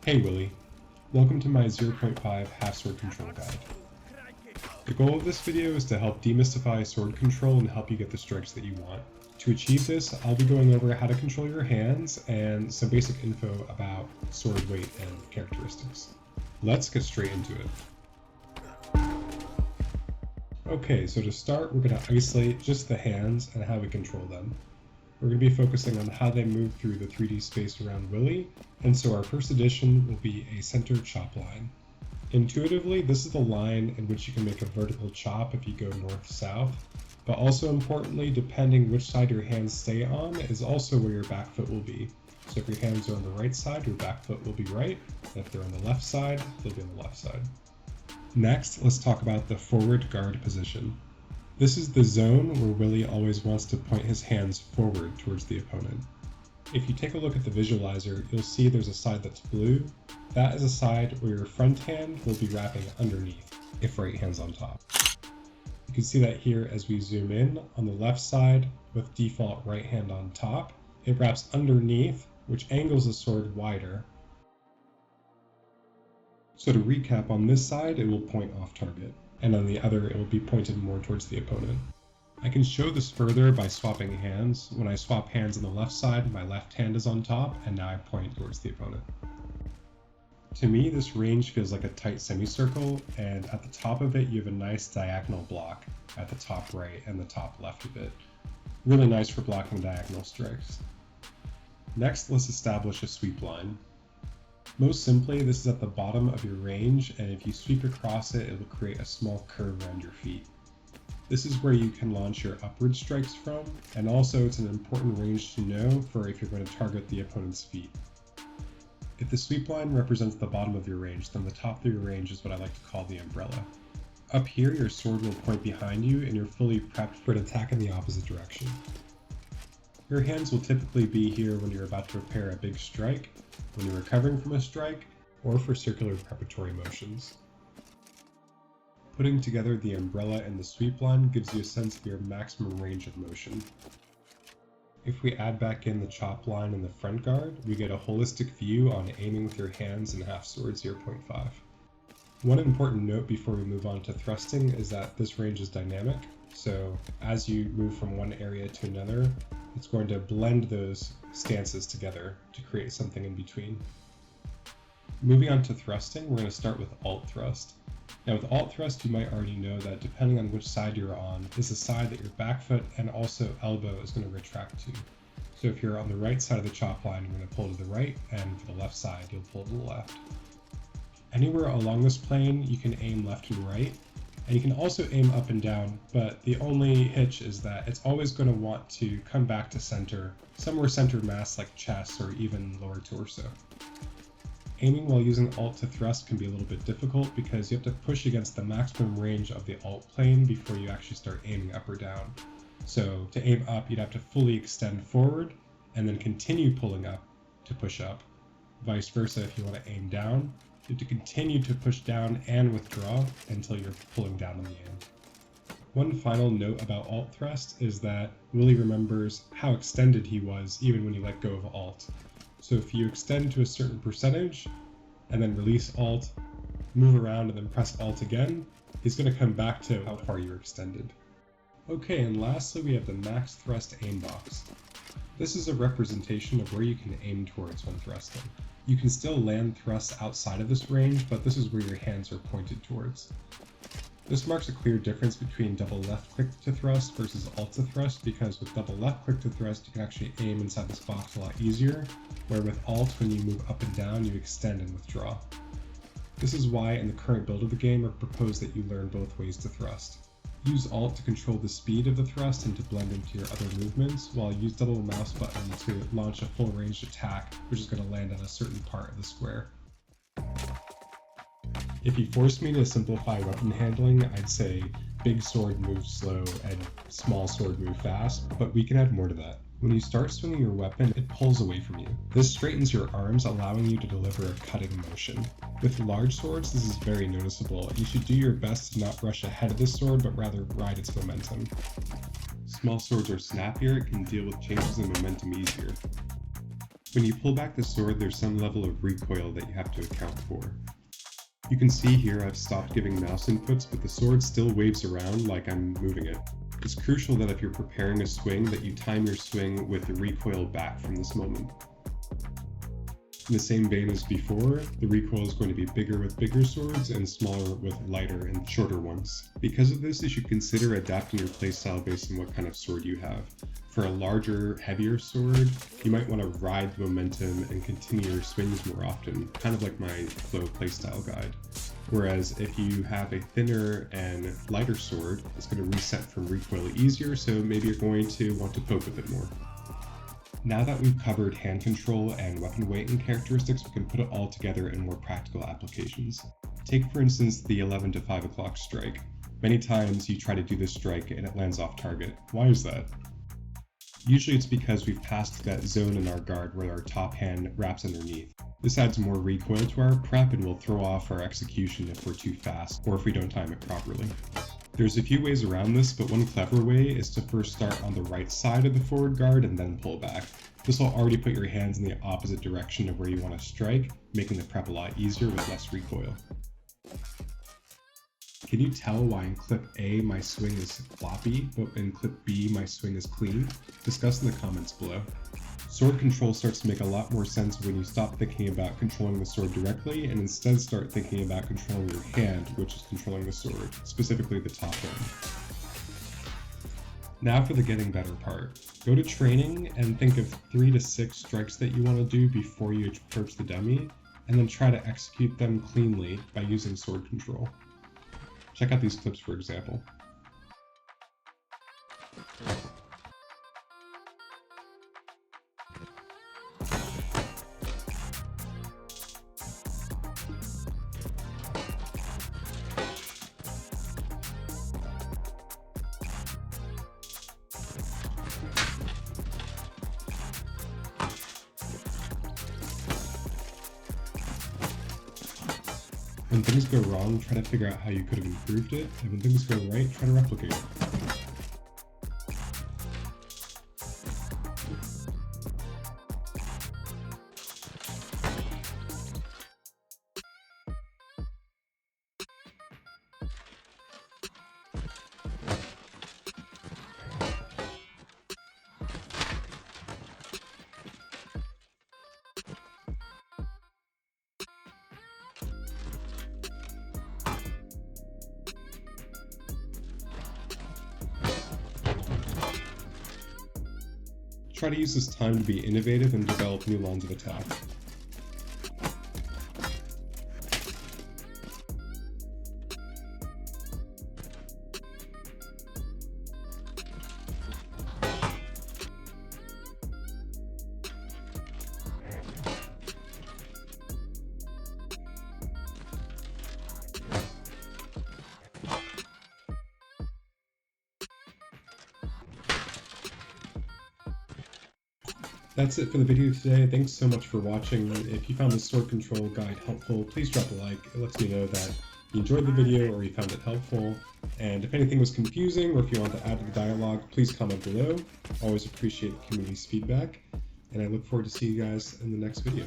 Hey Willie, welcome to my 0.5 half sword control guide. The goal of this video is to help demystify sword control and help you get the strikes that you want. To achieve this, I'll be going over how to control your hands and some basic info about sword weight and characteristics. Let's get straight into it. Okay, so to start, we're going to isolate just the hands and how we control them. We're going to be focusing on how they move through the 3D space around Willie, and so our first addition will be a center chop line. Intuitively, this is the line in which you can make a vertical chop if you go north-south, but also importantly, depending which side your hands stay on is also where your back foot will be. So if your hands are on the right side, your back foot will be right, and if they're on the left side, they'll be on the left side. Next, let's talk about the forward guard position. This is the zone where Willie always wants to point his hands forward towards the opponent. If you take a look at the visualizer, you'll see there's a side that's blue. That is a side where your front hand will be wrapping underneath, if right hand's on top. You can see that here as we zoom in on the left side with default right hand on top. It wraps underneath, which angles the sword wider. So to recap, on this side, it will point off target, and on the other, it will be pointed more towards the opponent. I can show this further by swapping hands. When I swap hands on the left side, my left hand is on top, and now I point towards the opponent. To me, this range feels like a tight semicircle, and at the top of it, you have a nice diagonal block at the top right and the top left of it. Really nice for blocking diagonal strikes. Next, let's establish a sweep line. Most simply, this is at the bottom of your range, and if you sweep across it, it will create a small curve around your feet. This is where you can launch your upward strikes from, and also it's an important range to know for if you're going to target the opponent's feet. If the sweep line represents the bottom of your range, then the top of your range is what I like to call the umbrella. Up here, your sword will point behind you, and you're fully prepped for an attack in the opposite direction. Your hands will typically be here when you're about to prepare a big strike, when you're recovering from a strike, or for circular preparatory motions. Putting together the umbrella and the sweep line gives you a sense of your maximum range of motion. If we add back in the chop line and the front guard, we get a holistic view on aiming with your hands in half sword 0.5. One important note before we move on to thrusting is that this range is dynamic, so as you move from one area to another, it's going to blend those stances together to create something in between. Moving on to thrusting, we're going to start with alt thrust. Now with alt thrust, you might already know that depending on which side you're on, is the side that your back foot and also elbow is going to retract to. So if you're on the right side of the chop line, you're going to pull to the right, and for the left side, you'll pull to the left. Anywhere along this plane, you can aim left and right, and you can also aim up and down, but the only hitch is that it's always going to want to come back to center, somewhere center mass like chest or even lower torso. Aiming while using alt to thrust can be a little bit difficult because you have to push against the maximum range of the alt plane before you actually start aiming up or down. So to aim up, you'd have to fully extend forward and then continue pulling up to push up. Vice versa, if you want to aim down, you have to continue to push down and withdraw until you're pulling down on the aim. One final note about alt thrust is that Willie remembers how extended he was even when you let go of alt. So if you extend to a certain percentage and then release alt, move around and then press alt again, he's going to come back to how far you're extended. Okay, and lastly we have the max thrust aim box. This is a representation of where you can aim towards when thrusting. You can still land thrusts outside of this range, but this is where your hands are pointed towards. This marks a clear difference between double left click to thrust versus alt to thrust, because with double left click to thrust you can actually aim inside this box a lot easier, where with alt when you move up and down you extend and withdraw. This is why in the current build of the game I propose that you learn both ways to thrust. Use alt to control the speed of the thrust and to blend into your other movements, while use double mouse button to launch a full ranged attack, which is going to land on a certain part of the square. If you forced me to simplify weapon handling, I'd say big sword move slow and small sword move fast, but we can add more to that. When you start swinging your weapon, it pulls away from you. This straightens your arms, allowing you to deliver a cutting motion. With large swords, this is very noticeable. You should do your best to not rush ahead of the sword, but rather ride its momentum. Small swords are snappier, it can deal with changes in momentum easier. When you pull back the sword, there's some level of recoil that you have to account for. You can see here I've stopped giving mouse inputs, but the sword still waves around like I'm moving it. It's crucial that if you're preparing a swing, that you time your swing with the recoil back from this moment. In the same vein as before, the recoil is going to be bigger with bigger swords and smaller with lighter and shorter ones. Because of this, you should consider adapting your playstyle based on what kind of sword you have. For a larger, heavier sword, you might want to ride the momentum and continue your swings more often, kind of like my flow playstyle guide. Whereas if you have a thinner and lighter sword, it's going to reset from recoil easier, so maybe you're going to want to poke with it more. Now that we've covered hand control and weapon weight and characteristics, we can put it all together in more practical applications. Take for instance the 11 to 5 o'clock strike. Many times you try to do this strike and it lands off target. Why is that? Usually it's because we've passed that zone in our guard where our top hand wraps underneath. This adds more recoil to our prep and will throw off our execution if we're too fast or if we don't time it properly. There's a few ways around this, but one clever way is to first start on the right side of the forward guard and then pull back. This will already put your hands in the opposite direction of where you want to strike, making the prep a lot easier with less recoil. Can you tell why in clip A my swing is floppy, but in clip B my swing is clean? Discuss in the comments below. Sword control starts to make a lot more sense when you stop thinking about controlling the sword directly and instead start thinking about controlling your hand, which is controlling the sword, specifically the top end. Now for the getting better part. Go to training and think of 3 to 6 strikes that you want to do before you approach the dummy, and then try to execute them cleanly by using sword control. Check out these clips for example. When things go wrong, try to figure out how you could have improved it, and when things go right, try to replicate it. Try to use this time to be innovative and develop new lines of attack. That's it for the video today. Thanks so much for watching. If you found this sword control guide helpful, please drop a like. It lets me know that you enjoyed the video or you found it helpful. And if anything was confusing or if you want to add to the dialogue, please comment below. Always appreciate the community's feedback. And I look forward to seeing you guys in the next video.